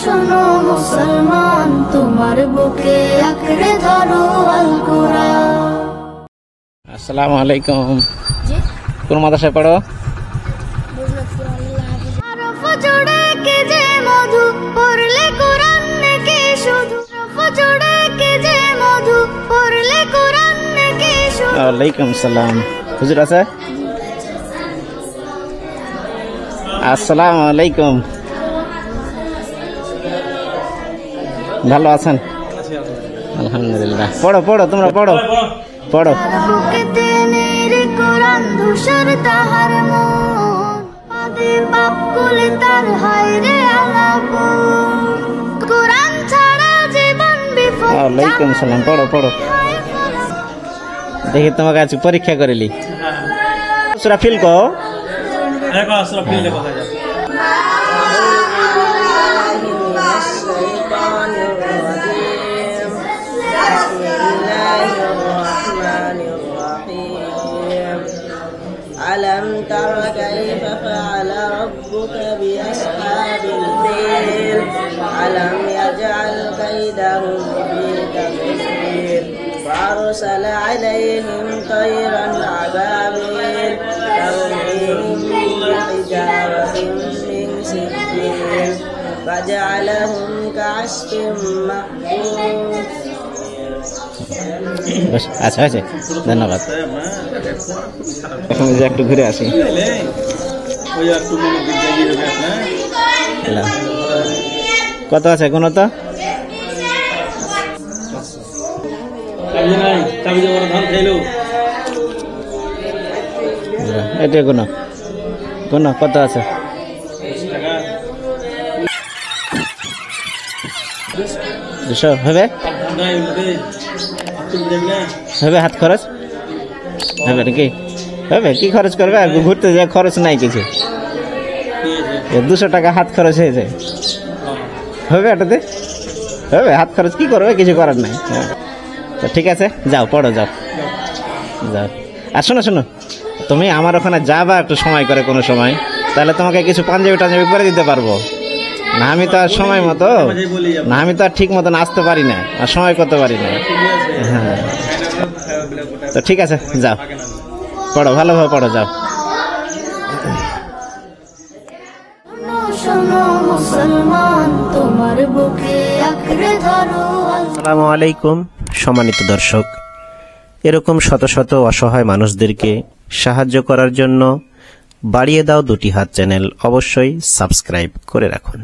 শোনো মুসলমান, তোমার বুকে আঁকড়ে ধরো আল কোরআন। আসসালামু আলাইকুম। কোন মাদ্রাসায় পড়ো? আরফ জুড়ে কে যে মধু, পড়লে কোরআন নাকি শুধু। আরফ জুড়ে কে যে মধু, পড়লে কোরআন নাকি শুধু। ওয়ালাইকুম সালাম। হুজুর আছে? আসসালামু আলাইকুম। ভালো আছেন? আলহামদুলিল্লাহ। পড়ো পড়ো, তোমরা পড়ো পড়ো। বুকেতে নীর কোরআন ধূসর তাহার মন, পাদে পাপ কুলে তার হায় রে আলাপন। কোরআন ছাড়া জীবন বিফল। ওয়ালাইকুম সালাম। পড়ো পড়ো। দেখি তোমাকে আজ পরীক্ষা করিলি। সূরা ফিল কো। সূরা ফিল লেখা যায়। ألم تر كيف فعل ربك بأصحاب الفيل ألم يجعل كيدهم في تدبير وأرسل عليهم طيرا أبابيل ترميهم بحجارة من سجيل فجعلهم كعصف مأكول। আচ্ছা আছে, ধন্যবাদ। এখন যে একটু ঘুরে আসি। কত আছে কোন? তো এটা কোন কোন কত আছে? 200 হবে? হবে হাত খরচ হবে নাকি? হবে কি খরচ করবে? আর ঘুরতে যা খরচ নাই কিছু, 200 টাকা হাত খরচ হয়ে যায়। হবে ওটাতে হবে হাত খরচ, কি করবে? কিছু করার নাই। তো ঠিক আছে, যাও পড়ো, যাও যাও। আর শোনো শোনো, তুমি আমার ওখানে যাবা একটু সময় করে কোনো সময়, তাহলে তোমাকে কিছু পাঞ্জাবি টাঞ্জাবি করে দিতে পারবো না। আমি তো আর সময় মতো না, আমি তো আর ঠিক মতন আসতে পারি না, আর সময় করতে পারি না। হ্যাঁ, তো ঠিক আছে, যাও পড়ো, ভালোভাবে পড়ো, যাও। শোনো মুসলমান, তোমার বুকে আঁকড়ে ধরো আল কোরআন। আসসালামু আলাইকুম সম্মানিত দর্শক, এরকম শত শত অসহায় মানুষদেরকে সাহায্য করার জন্য বাড়িয়ে দাও দুটি হাত চ্যানেল অবশ্যই সাবস্ক্রাইব করে রাখুন।